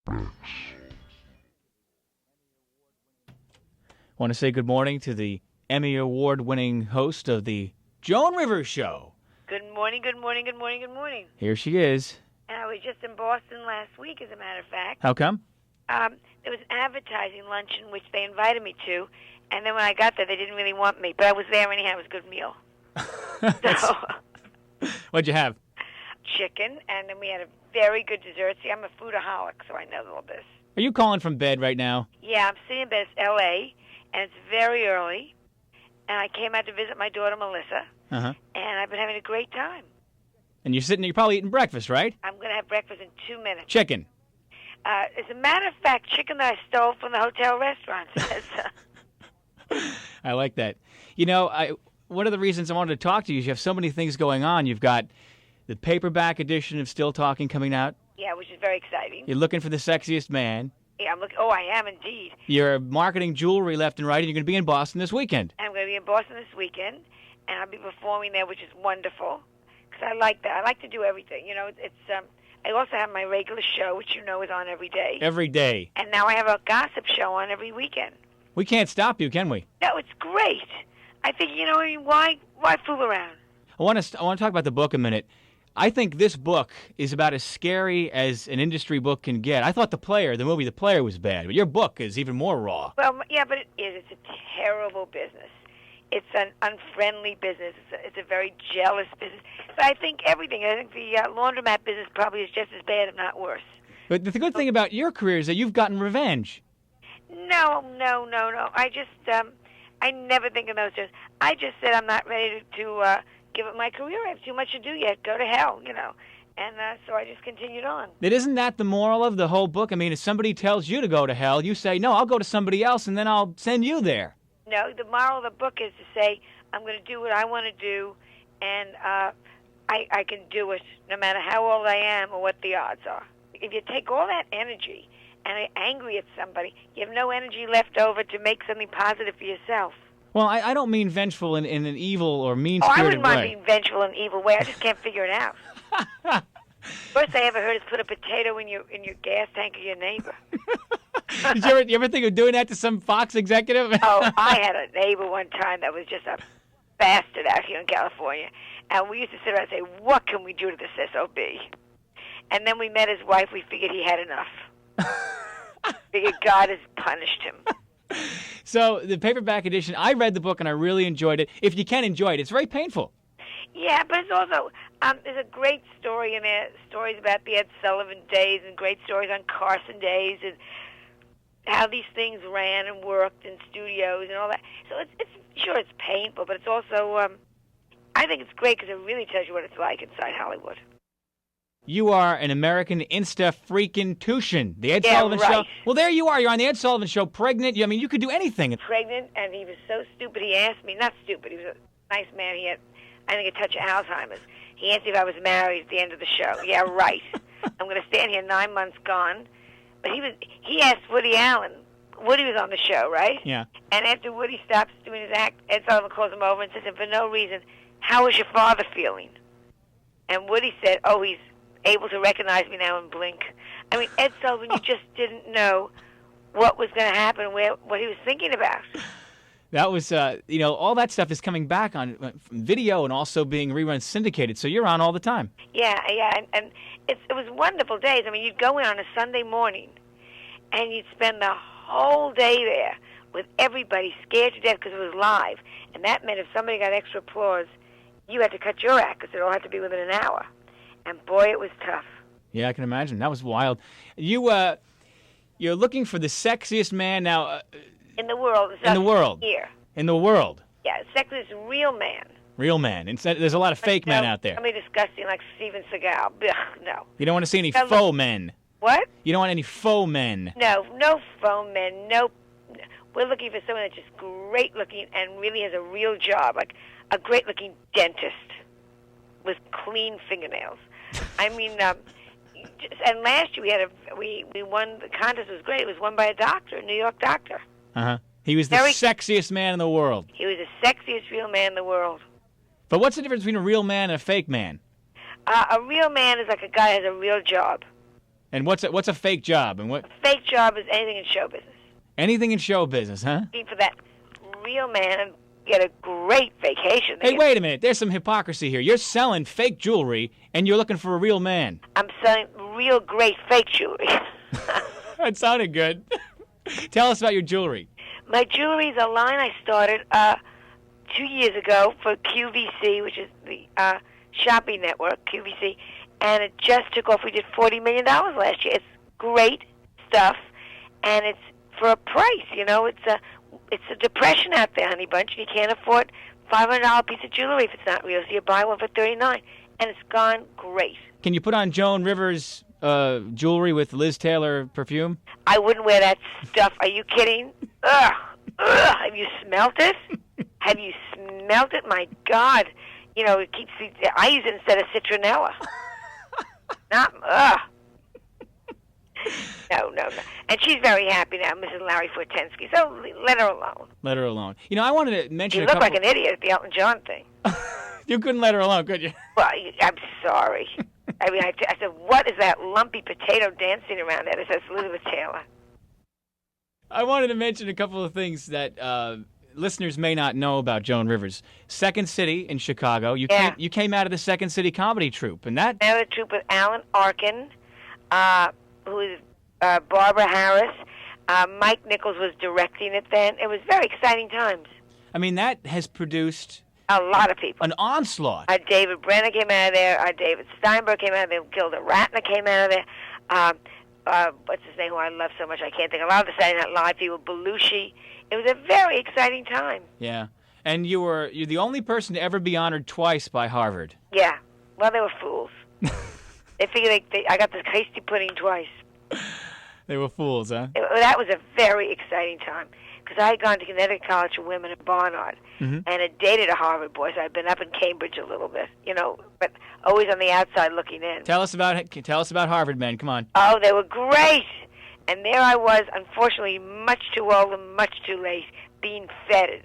Want to say good morning to the Emmy Award-winning host of the Joan Rivers Show. Good morning, good morning, good morning, good morning. Here she is. And I was just in Boston last week, as a matter of fact. How come? There was an advertising luncheon, which they invited me to, and then when I got there, they didn't really want me. But I was there anyhow. It was a good meal. So, What'd you have? chicken, and then we had a very good dessert. See, I'm a foodaholic, so I know all this. Are you calling from bed right now? Yeah, I'm sitting in bed. It's L.A., and it's very early. And I came out to visit my daughter, Melissa, and I've been having a great time. And you're probably eating breakfast, right? I'm going to have breakfast in 2 minutes. Chicken. As a matter of fact, chicken that I stole from the hotel restaurant. I like that. You know, one of the reasons I wanted to talk to you is you have so many things going on. You've got the paperback edition of Still Talking coming out. Yeah, which is very exciting. You're looking for the sexiest man. Yeah, I'm looking. Oh, I am indeed. You're marketing jewelry left and right, and you're going to be in Boston this weekend. I'm going to be in Boston this weekend, and I'll be performing there, which is wonderful, because I like that. I like to do everything. You know, I also have my regular show, which you know is on every day. Every day. And now I have a gossip show on every weekend. We can't stop you, can we? No, it's great. I think, I mean, why fool around? I want to talk about the book a minute. I think this book is about as scary as an industry book can get. I thought the movie The Player was bad, but your book is even more raw. Well, yeah, but it is. It's a terrible business. It's an unfriendly business. It's a very jealous business. But I think everything. I think the laundromat business probably is just as bad, if not worse. But the good thing about your career is that you've gotten revenge. No. I just, I never think of those terms. I just said I'm not ready to give up my career. I have too much to do yet. Go to hell, And so I just continued on. But isn't that the moral of the whole book? I mean, if somebody tells you to go to hell, you say, no, I'll go to somebody else, and then I'll send you there. No, the moral of the book is to say, I'm going to do what I want to do, and I can do it no matter how old I am or what the odds are. If you take all that energy and are angry at somebody, you have no energy left over to make something positive for yourself. Well, I don't mean vengeful in an evil or mean-spirited way. I wouldn't mind being vengeful in an evil way. I just can't figure it out. First I ever heard is put a potato in your gas tank of your neighbor. Did you ever think of doing that to some Fox executive? Oh, I had a neighbor one time that was just a bastard out here in California. And we used to sit around and say, what can we do to this SOB? And then we met his wife. We figured he had enough. Figured God has punished him. So the paperback edition, I read the book and I really enjoyed it. If you can enjoy it, it's very painful. Yeah, but it's also, there's a great story in there, stories about the Ed Sullivan days and great stories on Carson days and how these things ran and worked in studios and all that. So it's painful, but it's also, I think it's great because it really tells you what it's like inside Hollywood. You are an American Insta-freaking-tution. The Ed Yeah, Sullivan right. Show. Well, there you are. You're on the Ed Sullivan Show, pregnant. I mean, you could do anything. Pregnant, and he was so stupid. He asked me, not stupid, he was a nice man. He had, I think, a touch of Alzheimer's. He asked me if I was married at the end of the show. Yeah, right. I'm going to stand here 9 months gone. But he asked Woody Allen. Woody was on the show, right? Yeah. And after Woody stops doing his act, Ed Sullivan calls him over and says, and for no reason, how is your father feeling? And Woody said, oh, he's able to recognize me now and blink. I mean, Ed Sullivan, you just didn't know what was going to happen, what he was thinking about. That was, all that stuff is coming back on video and also being rerun syndicated, so you're on all the time. Yeah, and it was wonderful days. I mean, you'd go in on a Sunday morning, and you'd spend the whole day there with everybody scared to death because it was live. And that meant if somebody got extra applause, you had to cut your act because it all had to be within an hour. And boy, it was tough. Yeah, I can imagine. That was wild. You're looking for the sexiest man now. In the world. In the world. Here. In the world. Yeah, sexiest real man. Real man. Instead, there's a lot of fake men out there. Somebody disgusting like Steven Seagal. Ugh, no. You don't want to see any faux men. What? You don't want any faux men. No faux men. No. We're looking for someone that's just great looking and really has a real job, like a great looking dentist with clean fingernails. I mean, and last year we won. The contest was great. It was won by a doctor, a New York doctor. He was the sexiest man in the world. He was the sexiest real man in the world. But what's the difference between a real man and a fake man? A real man is like a guy who has a real job. And what's a fake job? And what? Fake job is anything in show business. Anything in show business, huh? Looking for that real man and get a great vacation. Hey, wait a minute. There's some hypocrisy here. You're selling fake jewelry, and you're looking for a real man. I'm selling real great fake jewelry. That sounded good. Tell us about your jewelry. My jewelry is a line I started 2 years ago for QVC, which is the shopping network, QVC, and it just took off. We did $40 million last year. It's great stuff, and it's for a price. You know, it's a depression out there, honey bunch, and you can't afford $500 piece of jewelry if it's not real. So you buy one for $39, and it's gone great. Can you put on Joan Rivers jewelry with Liz Taylor perfume? I wouldn't wear that stuff. Are you kidding? Ugh. Ugh. Have you smelt it? Have you smelt it? My God. You know, it keeps. I use it instead of citronella. Ugh. No. And she's very happy now, Mrs. Larry Fortensky. So let her alone. Let her alone. You know, I wanted to mention You look like an idiot at the Elton John thing. You couldn't let her alone, could you? Well, I'm sorry. I mean, I said, what is that lumpy potato dancing around that? It says Elizabeth Taylor. I wanted to mention a couple of things that listeners may not know about Joan Rivers. Second City in Chicago. You came out of the Second City comedy troupe, and that... Another troupe with Alan Arkin, who is Barbara Harris. Mike Nichols was directing it then. It was very exciting times. I mean, that has produced... a lot of people. An onslaught. David Brenner came out of there. David Steinberg came out of there. Gilda Radner came out of there. What's his name, who I love so much, I can't think. A lot of the Saturday Night Live people, Belushi. It was a very exciting time. Yeah. And you're the only person to ever be honored twice by Harvard. Yeah. Well, they were fools. They figured I got the hasty pudding twice. They were fools, huh? That was a very exciting time. Because I had gone to Connecticut College for Women at Barnard, and had dated a Harvard boy, so I'd been up in Cambridge a little bit, you know, but always on the outside looking in. Tell us about Harvard men. Come on. Oh, they were great. And there I was, unfortunately, much too old and much too late, being feted.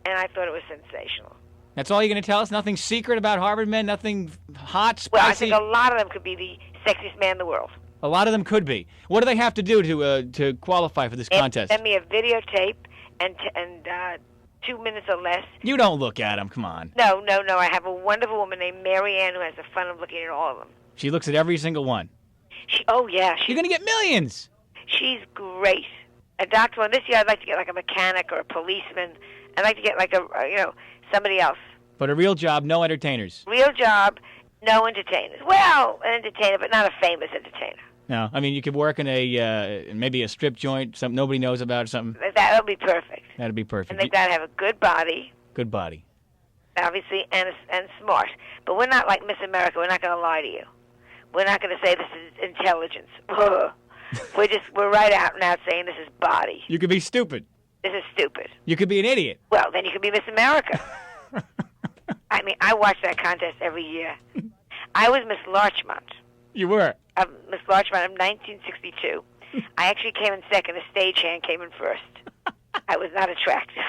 And I thought it was sensational. That's all you're going to tell us? Nothing secret about Harvard men? Nothing hot, spicy? Well, I think a lot of them could be the sexiest man in the world. A lot of them could be. What do they have to do to qualify for this contest? Send me a videotape and 2 minutes or less. You don't look at them. Come on. No. I have a wonderful woman named Mary Ann who has the fun of looking at all of them. She looks at every single one. Oh, yeah. You're going to get millions. She's great. A doctor. Well, this year I'd like to get like a mechanic or a policeman. I'd like to get like somebody else. But a real job, no entertainers. Real job, no entertainers. Well, an entertainer, but not a famous entertainer. No, I mean you could work in maybe a strip joint, something nobody knows about or something. That'll be perfect. That'd be perfect. And they gotta have a good body. Good body. Obviously, and smart. But we're not like Miss America. We're not gonna lie to you. We're not gonna say this is intelligence. We're right out and out saying this is body. You could be stupid. This is stupid. You could be an idiot. Well, then you could be Miss America. I mean, I watch that contest every year. I was Miss Larchmont. You were? Miss Larchmont of 1962. I actually came in second. A stagehand came in first. I was not attractive.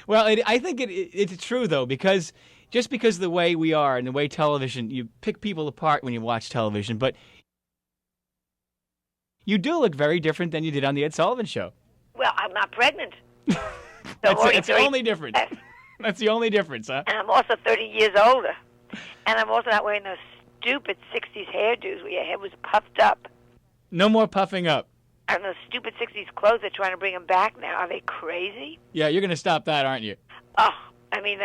Well, I think it's true, though, because just because of the way we are and the way television, you pick people apart when you watch television, but you do look very different than you did on the Ed Sullivan Show. Well, I'm not pregnant. That's the only difference. That's the only difference, huh? And I'm also 30 years older. And I'm also not wearing those stupid 60s hairdos where your head was puffed up. No more puffing up. And those stupid 60s clothes, they're trying to bring them back now. Are they crazy? Yeah, you're going to stop that, aren't you? Oh, I mean,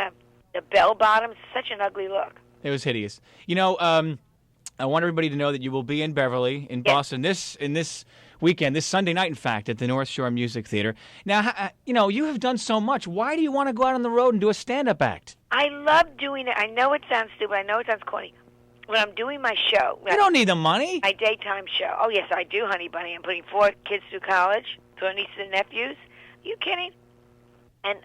the bell bottoms, such an ugly look. It was hideous. You know, I want everybody to know that you will be in Beverly, in Boston, this weekend, this Sunday night, in fact, at the North Shore Music Theater. Now, you have done so much. Why do you want to go out on the road and do a stand-up act? I love doing it. I know it sounds stupid. I know it sounds corny. When I'm doing my show... You don't need the money. My daytime show. Oh, yes, I do, honey bunny. I'm putting 4 kids through college, 4 nieces and nephews. Are you kidding? And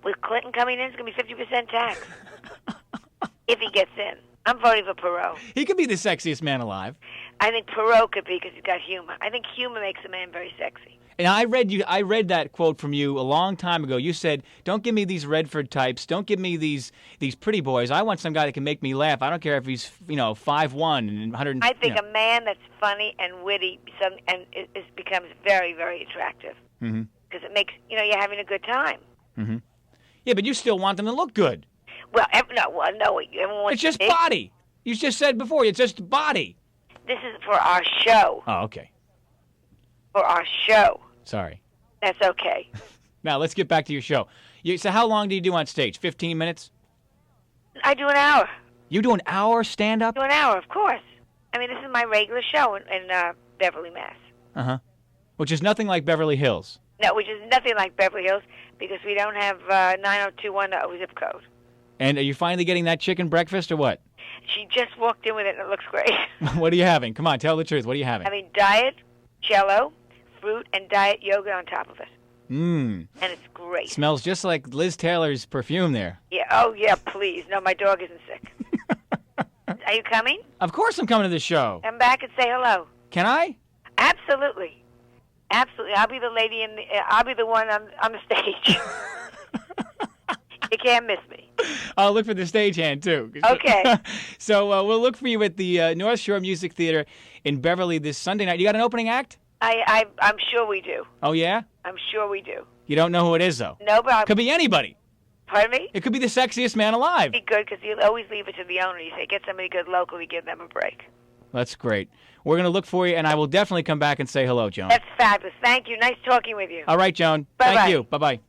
with Clinton coming in, it's going to be 50% tax. If he gets in. I'm voting for Perot. He could be the sexiest man alive. I think Perot could be because he's got humor. I think humor makes a man very sexy. And I read that quote from you a long time ago. You said, "Don't give me these Redford types. Don't give me these pretty boys. I want some guy that can make me laugh. I don't care if he's 5'1" and 100." I think a man that's funny and witty it becomes very, very attractive because it makes you're having a good time. Mm-hmm. Yeah, but you still want them to look good. Well, no. Everyone wants it's just to body. You just said before. It's just body. This is for our show. Oh, okay. For our show. Sorry. That's okay. Now, let's get back to your show. So how long do you do on stage? 15 minutes? I do an hour. You do an hour stand-up? I do an hour, of course. I mean, this is my regular show in Beverly, Mass. Uh-huh. Which is nothing like Beverly Hills. No, which is nothing like Beverly Hills because we don't have 90210 zip code. And are you finally getting that chicken breakfast or what? She just walked in with it and it looks great. What are you having? Come on, tell the truth. What are you having? I mean, diet, Jell-O, fruit, and diet yogurt on top of it. Mmm. And it's great. Smells just like Liz Taylor's perfume there. Yeah. Oh, yeah, please. No, my dog isn't sick. Are you coming? Of course I'm coming to this show. Come back and say hello. Can I? Absolutely. Absolutely. I'll be the lady I'll be the one on the stage. You can't miss me. I'll look for the stagehand, too. Okay. So we'll look for you at the North Shore Music Theater in Beverly this Sunday night. You got an opening act? I'm sure we do. Oh, yeah? I'm sure we do. You don't know who it is, though? No, but Could be anybody. Pardon me? It could be the sexiest man alive. Be good, because you always leave it to the owner. You say, get somebody good locally, give them a break. That's great. We're going to look for you, and I will definitely come back and say hello, Joan. That's fabulous. Thank you. Nice talking with you. All right, Joan. Bye-bye. Thank you. Bye-bye.